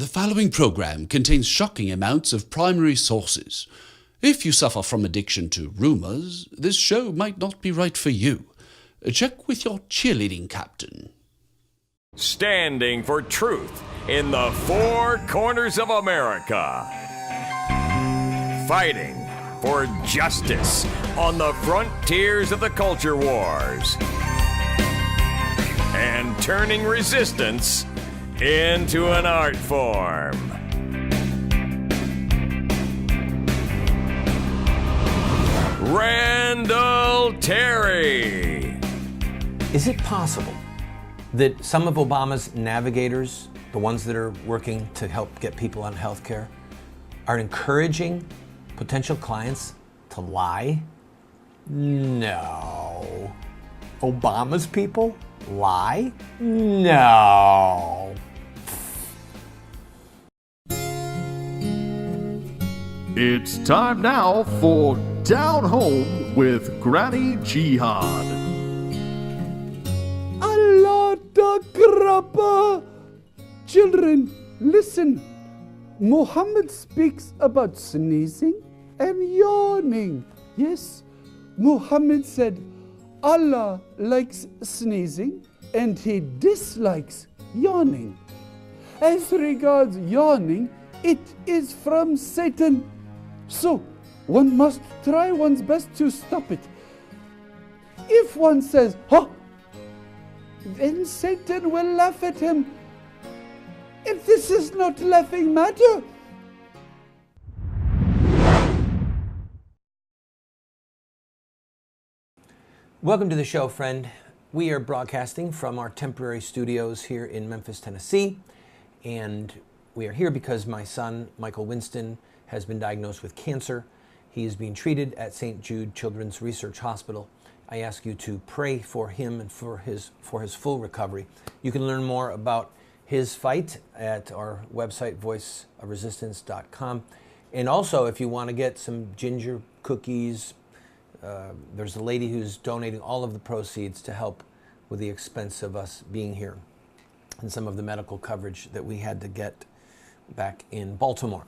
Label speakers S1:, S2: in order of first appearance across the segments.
S1: The following program contains shocking amounts of primary sources. If you suffer from addiction to rumors, this show might not be right for you. Check with your cheerleading captain.
S2: Standing for truth in the four corners of America. Fighting for justice on the frontiers of the culture wars. And turning resistance into an art form. Randall Terry.
S3: Is it possible that some of Obama's navigators, the ones that are working to help get people on health care, are encouraging potential clients to lie? No. Obama's people lie? No.
S4: It's time now for Down Home with Granny Jihad.
S5: Allah Takrapa! Children, listen. Muhammad speaks about sneezing and yawning. Yes, Muhammad said Allah likes sneezing and he dislikes yawning. As regards yawning, it is from Satan. So, one must try one's best to stop it. If one says, "Huh," then Satan will laugh at him. If this is not laughing matter.
S3: Welcome to the show, friend. We are broadcasting from our temporary studios here in Memphis, Tennessee. And we are here because my son, Michael Winston, has been diagnosed with cancer. He is being treated at St. Jude Children's Research Hospital. I ask you to pray for him and for his full recovery. You can learn more about his fight at our website, voiceofresistance.com. And also, if you want to get some ginger cookies, there's a lady who's donating all of the proceeds to help with the expense of us being here and some of the medical coverage that we had to get back in Baltimore.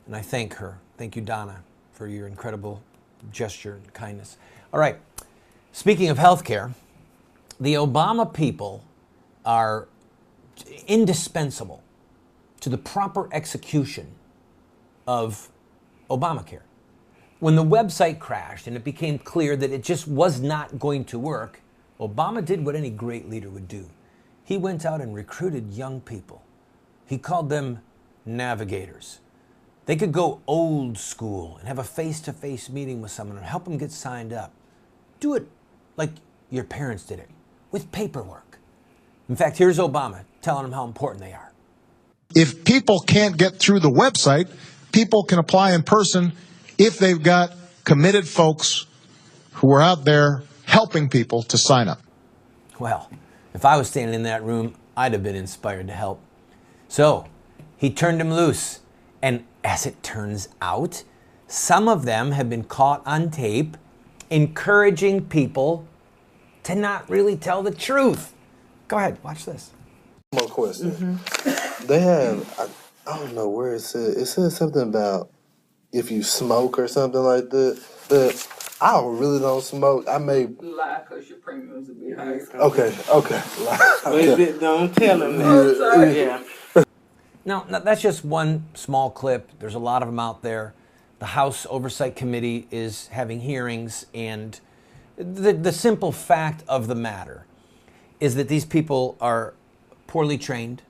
S3: And I thank her. Thank you, Donna, for your incredible gesture and kindness. All right. Speaking of healthcare, the Obama people are indispensable to the proper execution of Obamacare. When the website crashed and it became clear that it just was not going to work, Obama did what any great leader would do. He went out and recruited young people. He called them navigators. They could go old school and have a face-to-face meeting with someone and help them get signed up. Do it like your parents did it, with paperwork. In fact, here's Obama telling them how important they are.
S6: If people can't get through the website, people can apply in person if they've got committed folks who are out there helping people to sign up.
S3: Well, if I was standing in that room, I'd have been inspired to help. So he turned them loose. And as it turns out, some of them have been caught on tape encouraging people to not really tell the truth. Go ahead, watch this.
S7: One more question. They have, I don't know where it said something about if you smoke or something like that. But I really don't smoke. I may
S8: lie because your premiums will be higher.
S7: Okay.
S8: Okay. Don't tell them that. Yeah.
S3: Now, that's just one small clip. There's a lot of them out there. The House Oversight Committee is having hearings, and the simple fact of the matter is that these people are poorly trained.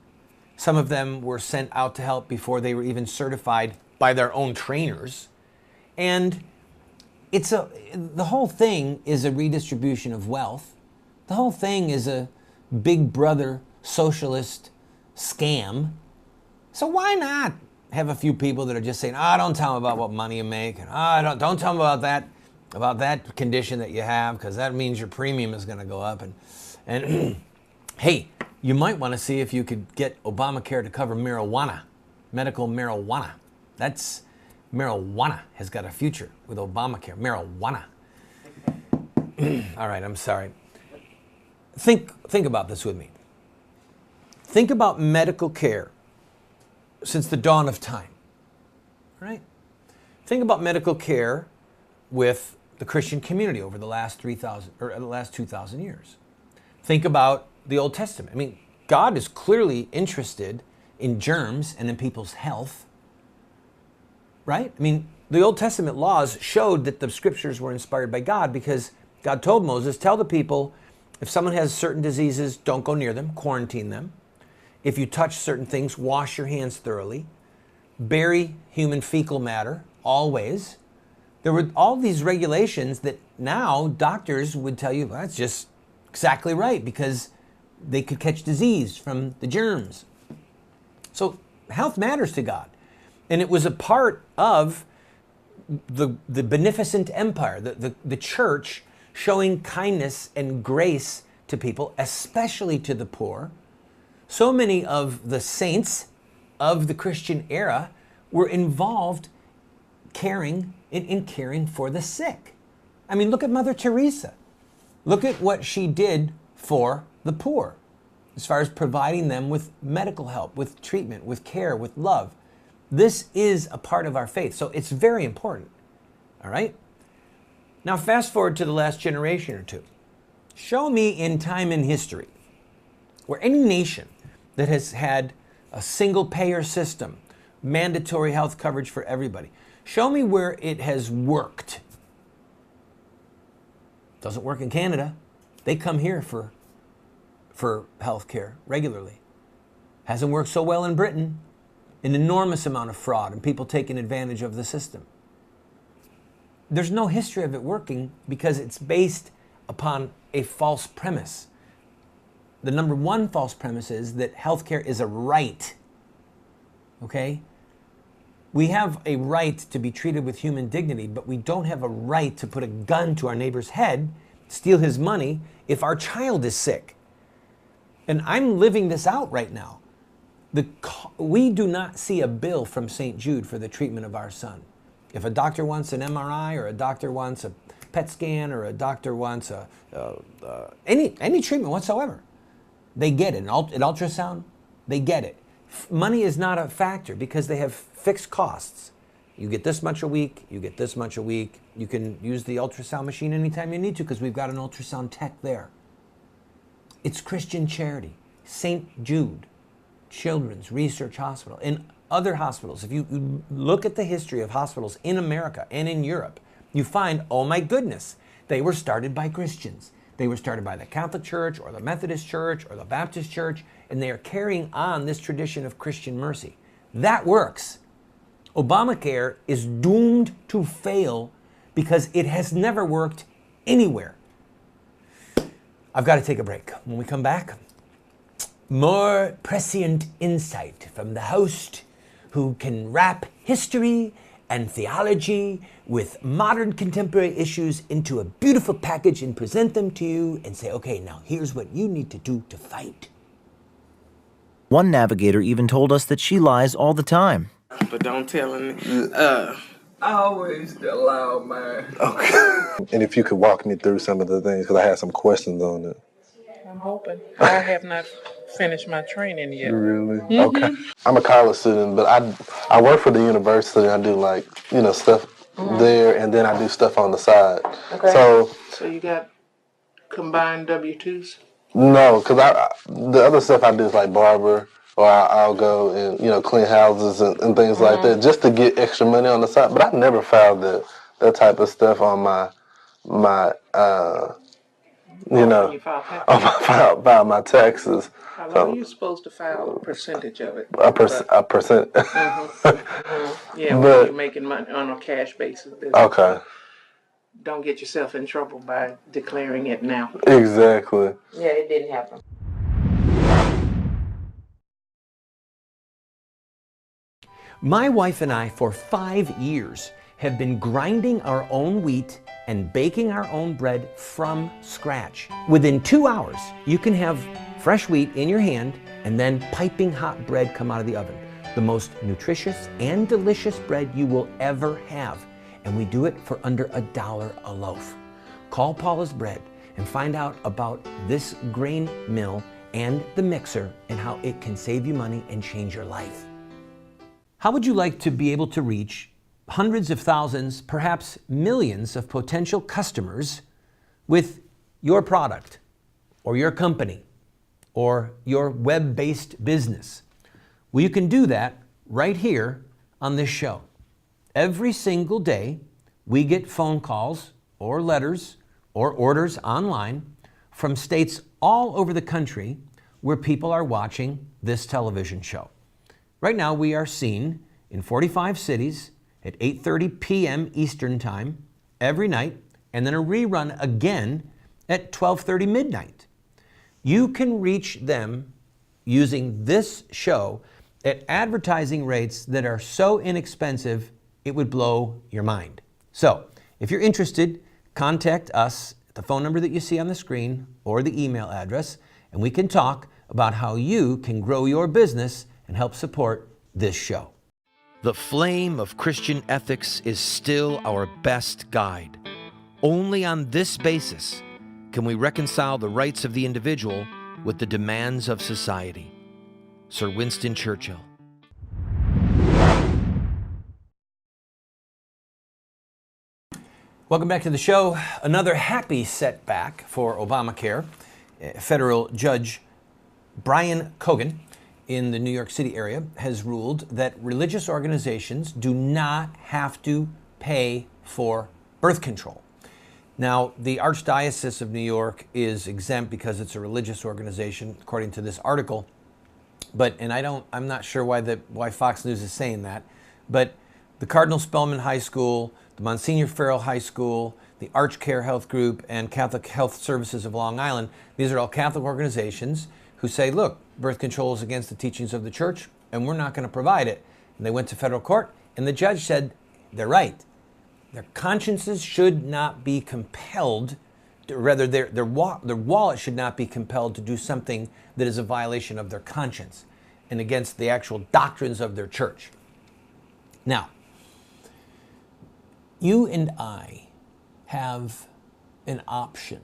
S3: Some of them were sent out to help before they were even certified by their own trainers. And the whole thing is a redistribution of wealth. The whole thing is a big brother socialist scam. So why not have a few people that are just saying, don't tell them about what money you make, and don't tell them about that condition that you have, because that means your premium is going to go up. And hey, you might want to see if you could get Obamacare to cover marijuana, medical marijuana. Marijuana has got a future with Obamacare. Marijuana. All right, I'm sorry. Think about this with me. Think about medical care since the dawn of time. Right? Think about medical care with the Christian community over the last 3,000 or the last 2,000 years. Think about the Old Testament. I mean, God is clearly interested in germs and in people's health. Right? I mean, the Old Testament laws showed that the scriptures were inspired by God because God told Moses, tell the people, if someone has certain diseases, don't go near them, quarantine them. If you touch certain things, wash your hands thoroughly. Bury human fecal matter, always. There were all these regulations that now doctors would tell you, well, that's just exactly right because they could catch disease from the germs. So health matters to God. And it was a part of the beneficent empire, the church showing kindness and grace to people, especially to the poor. So many of the saints of the Christian era were involved in caring for the sick. I mean, look at Mother Teresa. Look at what she did for the poor as far as providing them with medical help, with treatment, with care, with love. This is a part of our faith, so it's very important, all right? Now, fast forward to the last generation or two. Show me in time in history where any nation that has had a single payer system, mandatory health coverage for everybody, show me where it has worked. Doesn't work in Canada. They come here for health care regularly. Hasn't worked so well in Britain. An enormous amount of fraud and people taking advantage of the system. There's no history of it working because it's based upon a false premise. The number one false premise is that healthcare is a right. Okay? We have a right to be treated with human dignity, but we don't have a right to put a gun to our neighbor's head, steal his money if our child is sick. And I'm living this out right now. We do not see a bill from St. Jude for the treatment of our son. If a doctor wants an MRI or a doctor wants a PET scan or a doctor wants any treatment whatsoever, they get it. An ultrasound, they get it. Money is not a factor because they have fixed costs. You get this much a week, you get this much a week. You can use the ultrasound machine anytime you need to because we've got an ultrasound tech there. It's Christian charity. St. Jude Children's Research Hospital and other hospitals. If you look at the history of hospitals in America and in Europe, you find, oh my goodness, they were started by Christians. They were started by the Catholic Church or the Methodist Church or the Baptist Church, and they are carrying on this tradition of Christian mercy. That works. ObamaCare is doomed to fail because it has never worked anywhere. I've got to take a break. When we come back, more prescient insight from the host who can wrap history and theology with modern contemporary issues into a beautiful package and present them to you and say, okay, now here's what you need to do to fight.
S9: One navigator even told us that she lies all the time.
S8: But don't tell him. Always the loud man.
S7: Okay. And if you could walk me through some of the things, because I had some questions on it.
S8: I'm hoping. I have not finished my training yet.
S7: Really? Mm-hmm. Okay. I'm a college student, but I work for the university. I do stuff there, and then I do stuff on the side. Okay.
S8: So you got combined W-2s?
S7: No, because the other stuff I do is like barber, or I'll go and clean houses and things like that, just to get extra money on the side. But I never filed that type of stuff on my file my taxes.
S8: How are you supposed to file a percentage of it?
S7: A percent.
S8: Yeah, when you're making money on a cash basis.
S7: Okay.
S8: Don't get yourself in trouble by declaring it now.
S7: Exactly.
S8: Yeah, it didn't happen.
S3: My wife and I, for 5 years, have been grinding our own wheat and baking our own bread from scratch. Within 2 hours, you can have fresh wheat in your hand and then piping hot bread come out of the oven. The most nutritious and delicious bread you will ever have. And we do it for under $1 a loaf. Call Paula's Bread and find out about this grain mill and the mixer and how it can save you money and change your life. How would you like to be able to reach hundreds of thousands, perhaps millions of potential customers with your product or your company or your web-based business? Well, you can do that right here on this show. Every single day, we get phone calls or letters or orders online from states all over the country where people are watching this television show. Right now, we are seen in 45 cities at 8:30 p.m. Eastern Time every night, and then a rerun again at 12:30 midnight. You can reach them using this show at advertising rates that are so inexpensive, it would blow your mind. So, if you're interested, contact us at the phone number that you see on the screen or the email address, and we can talk about how you can grow your business and help support this show. The flame of Christian ethics is still our best guide. Only on this basis can we reconcile the rights of the individual with the demands of society. Sir Winston Churchill. Welcome back to the show. Another happy setback for Obamacare. Federal Judge Brian Cogan in the New York City area has ruled that religious organizations do not have to pay for birth control. Now, the Archdiocese of New York is exempt because it's a religious organization, according to this article. I'm not sure why Fox News is saying that, but the Cardinal Spellman High School, the Monsignor Farrell High School, the ArchCare Health Group, and Catholic Health Services of Long Island, these are all Catholic organizations who say, look, birth control is against the teachings of the church, and we're not going to provide it. And they went to federal court, and the judge said, they're right. Their consciences should not be compelled, rather their wallet should not be compelled to do something that is a violation of their conscience and against the actual doctrines of their church. Now, you and I have an option.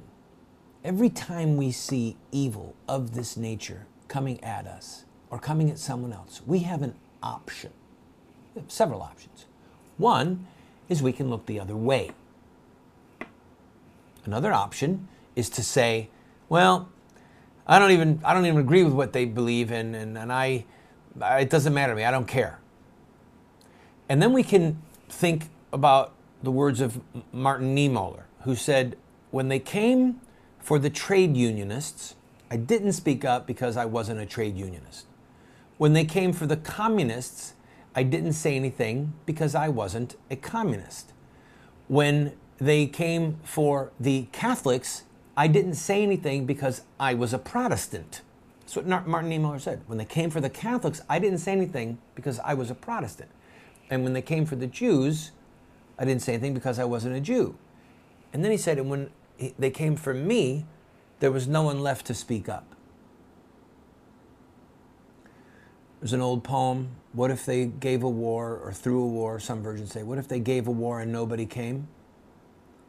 S3: Every time we see evil of this nature coming at us or coming at someone else, we have an option. We have several options. One is we can look the other way. Another option is to say, well, I don't even agree with what they believe in, and it doesn't matter to me, I don't care. And then we can think about the words of Martin Niemöller, who said, when they came for the trade unionists, I didn't speak up because I wasn't a trade unionist. When they came for the communists, I didn't say anything because I wasn't a communist. When they came for the Catholics, I didn't say anything because I was a Protestant. That's what Martin Niemöller said. When they came for the Catholics, I didn't say anything because I was a Protestant. And when they came for the Jews, I didn't say anything because I wasn't a Jew. And then he said, and when they came for me, there was no one left to speak up. There's an old poem, what if they gave a war or threw a war, some versions say, what if they gave a war and nobody came?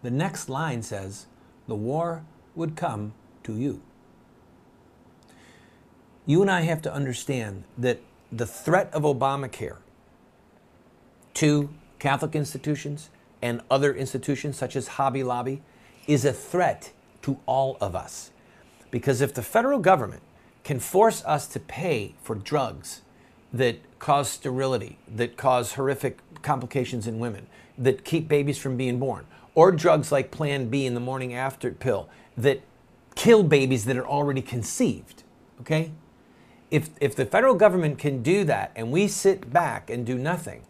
S3: The next line says, the war would come to you. You and I have to understand that the threat of Obamacare to Catholic institutions and other institutions such as Hobby Lobby is a threat to all of us. Because if the federal government can force us to pay for drugs that cause sterility, that cause horrific complications in women, that keep babies from being born, or drugs like Plan B in the morning after pill that kill babies that are already conceived, okay? If the federal government can do that and we sit back and do nothing,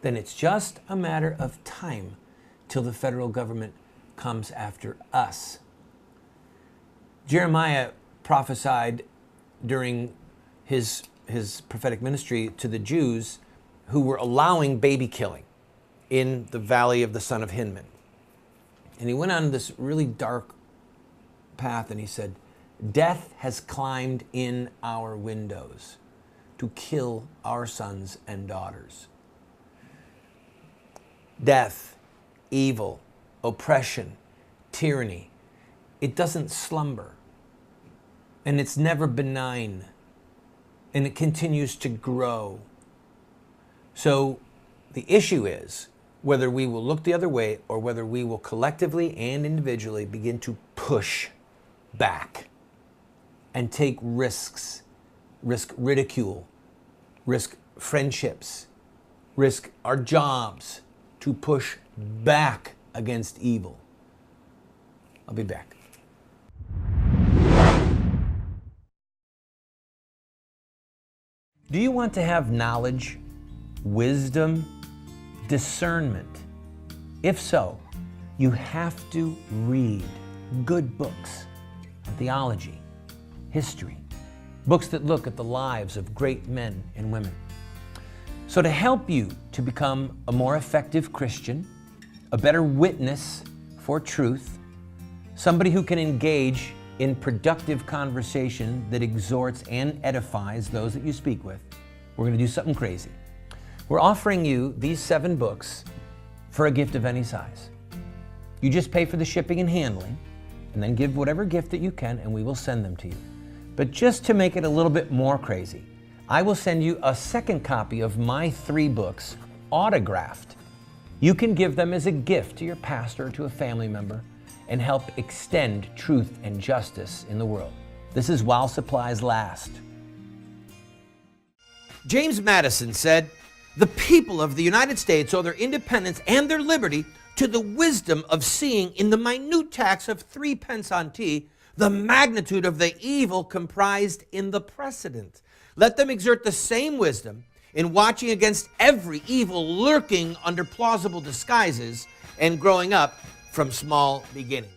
S3: then it's just a matter of time till the federal government comes after us. Jeremiah prophesied during his prophetic ministry to the Jews who were allowing baby killing in the valley of the son of Hinnom. And he went on this really dark path and he said, death has climbed in our windows to kill our sons and daughters. Death, evil, oppression, tyranny, it doesn't slumber. And it's never benign. And it continues to grow. So the issue is whether we will look the other way or whether we will collectively and individually begin to push back and take risks, risk ridicule, risk friendships, risk our jobs to push back against evil. I'll be back. Do you want to have knowledge, wisdom, discernment? If so, you have to read good books on theology, history, books that look at the lives of great men and women. So to help you to become a more effective Christian, a better witness for truth, somebody who can engage in productive conversation that exhorts and edifies those that you speak with, we're going to do something crazy. We're offering you these 7 books for a gift of any size. You just pay for the shipping and handling, and then give whatever gift that you can, and we will send them to you. But just to make it a little bit more crazy, I will send you a second copy of my 3 books, autographed. You can give them as a gift to your pastor or to a family member and help extend truth and justice in the world. This is while supplies last. James Madison said, "The people of the United States owe their independence and their liberty to the wisdom of seeing in the minute tax of 3 pence on tea the magnitude of the evil comprised in the precedent. Let them exert the same wisdom in watching against every evil lurking under plausible disguises and growing up from small beginnings."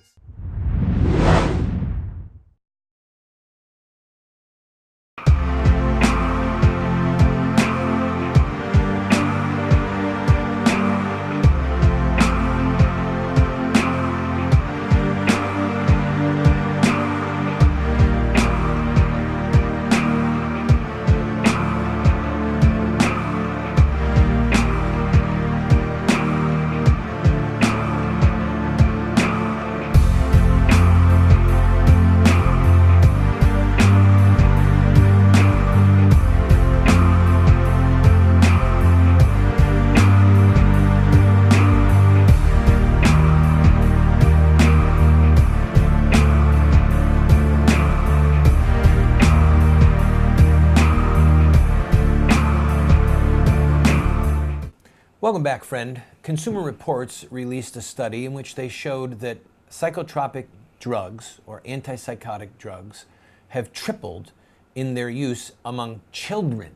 S3: Welcome back, friend. Consumer Reports released a study in which they showed that psychotropic drugs or antipsychotic drugs have tripled in their use among children.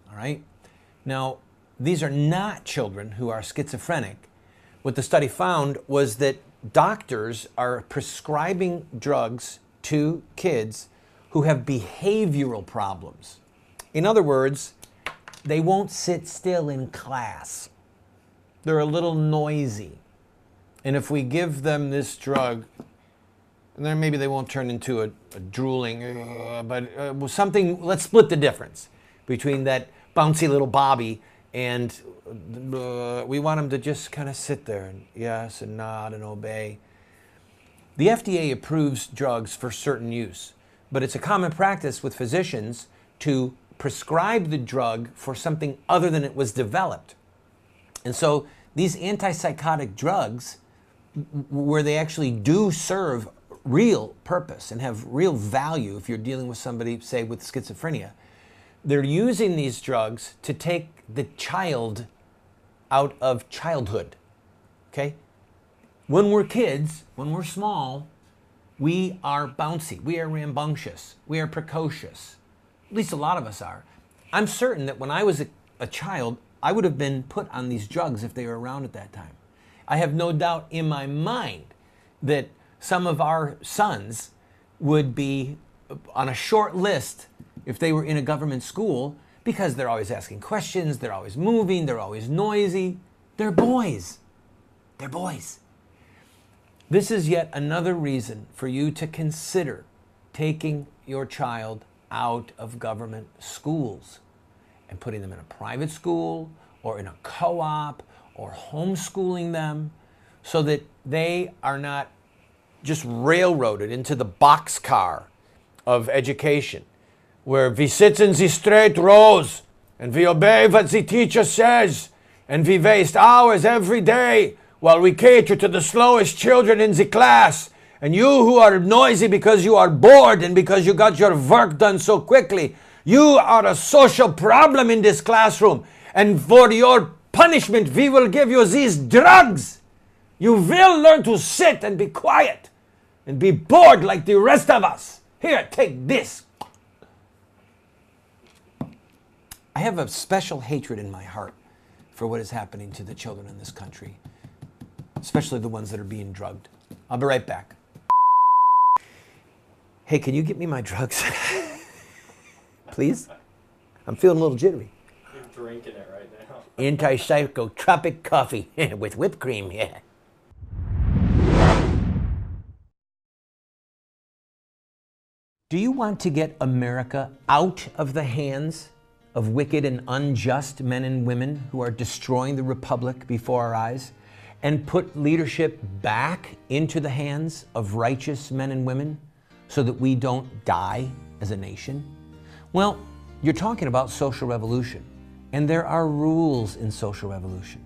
S3: All right? Now, these are not children who are schizophrenic. What the study found was that doctors are prescribing drugs to kids who have behavioral problems. In other words, they won't sit still in class. They're a little noisy. And if we give them this drug, then maybe they won't turn into a drooling, something, let's split the difference between that bouncy little Bobby and we want them to just kind of sit there and yes and nod and obey. The FDA approves drugs for certain use, but it's a common practice with physicians to prescribe the drug for something other than it was developed. And so these antipsychotic drugs, where they actually do serve real purpose and have real value if you're dealing with somebody, say, with schizophrenia, they're using these drugs to take the child out of childhood, okay? When we're kids, when we're small, we are bouncy, we are rambunctious, we are precocious. At least a lot of us are. I'm certain that when I was a child, I would have been put on these drugs if they were around at that time. I have no doubt in my mind that some of our sons would be on a short list if they were in a government school because they're always asking questions, they're always moving, they're always noisy. They're boys. They're boys. This is yet another reason for you to consider taking your child out of government schools and putting them in a private school or in a co-op or homeschooling them so that they are not just railroaded into the boxcar of education where we sit in the straight rows and we obey what the teacher says, and we waste hours every day while we cater to the slowest children in the class. And you who are noisy because you are bored and because you got your work done so quickly, you are a social problem in this classroom. And for your punishment, we will give you these drugs. You will learn to sit and be quiet and be bored like the rest of us. Here, take this. I have a special hatred in my heart for what is happening to the children in this country, especially the ones that are being drugged. I'll be right back. Hey, can you get me my drugs? Please? I'm feeling a little jittery.
S10: You're drinking it right now.
S3: Anti-psychotropic coffee with whipped cream, yeah. Do you want to get America out of the hands of wicked and unjust men and women who are destroying the republic before our eyes, and put leadership back into the hands of righteous men and women so that we don't die as a nation? Well, you're talking about social revolution, and there are rules in social revolution.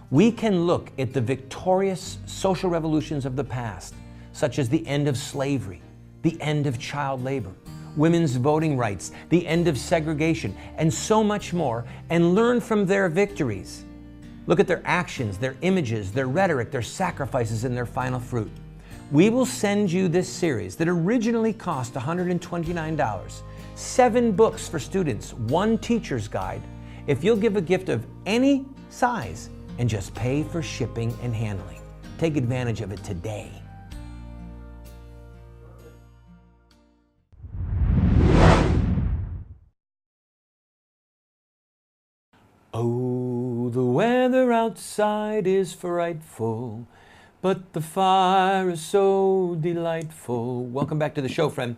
S3: We can look at the victorious social revolutions of the past, such as the end of slavery, the end of child labor, women's voting rights, the end of segregation, and so much more, and learn from their victories. Look at their actions, their images, their rhetoric, their sacrifices, and their final fruit. We will send you this series that originally cost $129, 7 books for students, 1 teacher's guide, if you'll give a gift of any size and just pay for shipping and handling. Take advantage of it today. Oh, the weather outside is frightful, but the fire is so delightful. Welcome back to the show, friend.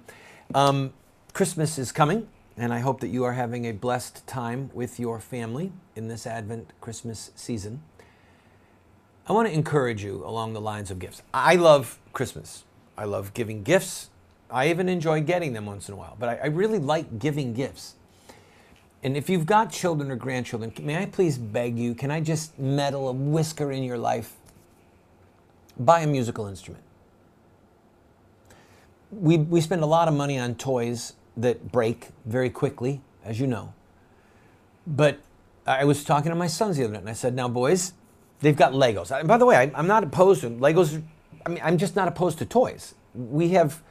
S3: Christmas is coming, and I hope that you are having a blessed time with your family in this Advent Christmas season. I want to encourage you along the lines of gifts. I love Christmas. I love giving gifts. I even enjoy getting them once in a while, but I really like giving gifts. And if you've got children or grandchildren, may I please beg you, can I just meddle a whisker in your life? Buy a musical instrument. We spend a lot of money on toys that break very quickly, as you know. But I was talking to my sons the other night, and I said, now boys, they've got Legos. And by the way, I'm not opposed to Legos. I'm just not opposed to toys. We have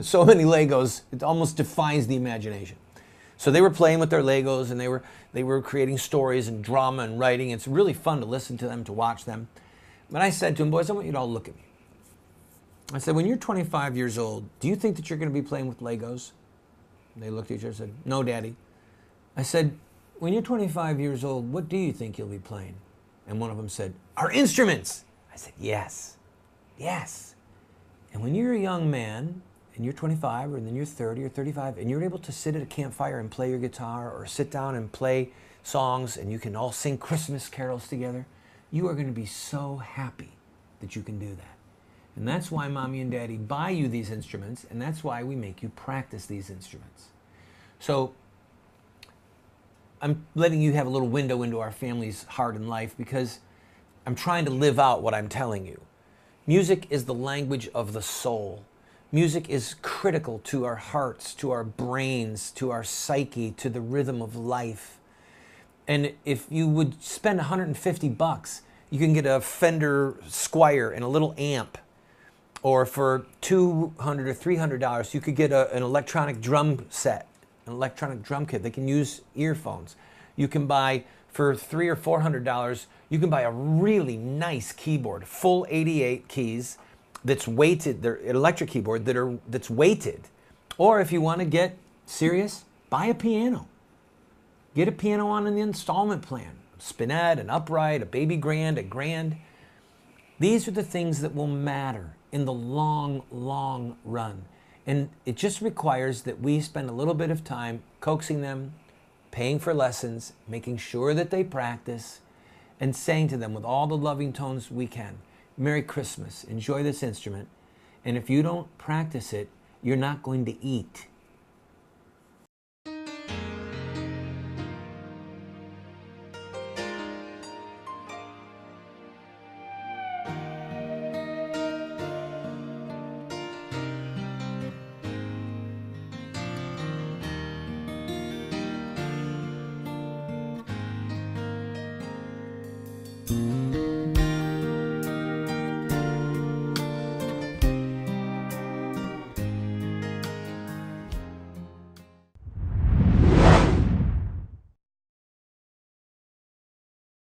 S3: so many Legos, it almost defies the imagination. So they were playing with their Legos, and they were creating stories and drama and writing. It's really fun to listen to them, to watch them. But I said to them, boys, I want you to all look at me. I said, when you're 25 years old, do you think that you're going to be playing with Legos? And they looked at each other and said, no, Daddy. I said, when you're 25 years old, what do you think you'll be playing? And one of them said, our instruments. I said, yes, yes. And when you're a young man, and you're 25, or then you're 30 or 35, and you're able to sit at a campfire and play your guitar, or sit down and play songs, and you can all sing Christmas carols together, you are going to be so happy that you can do that. And that's why Mommy and Daddy buy you these instruments, and that's why we make you practice these instruments. So I'm letting you have a little window into our family's heart and life, because I'm trying to live out what I'm telling you. Music is the language of the soul. Music is critical to our hearts, to our brains, to our psyche, to the rhythm of life. And if you would spend $150, you can get a Fender Squier and a little amp. Or for $200 or $300, you could get an electronic drum set, an electronic drum kit. They can use earphones. You can buy, for $300 or $400, you can buy a really nice keyboard, full 88 keys, that's weighted. They're an electric keyboard that's weighted. Or if you want to get serious, buy a piano. Get a piano on an installment plan. A spinet, an upright, a baby grand, a grand. These are the things that will matter in the long, long run. And it just requires that we spend a little bit of time coaxing them, paying for lessons, making sure that they practice, and saying to them with all the loving tones we can, Merry Christmas, enjoy this instrument, and if you don't practice it, you're not going to eat.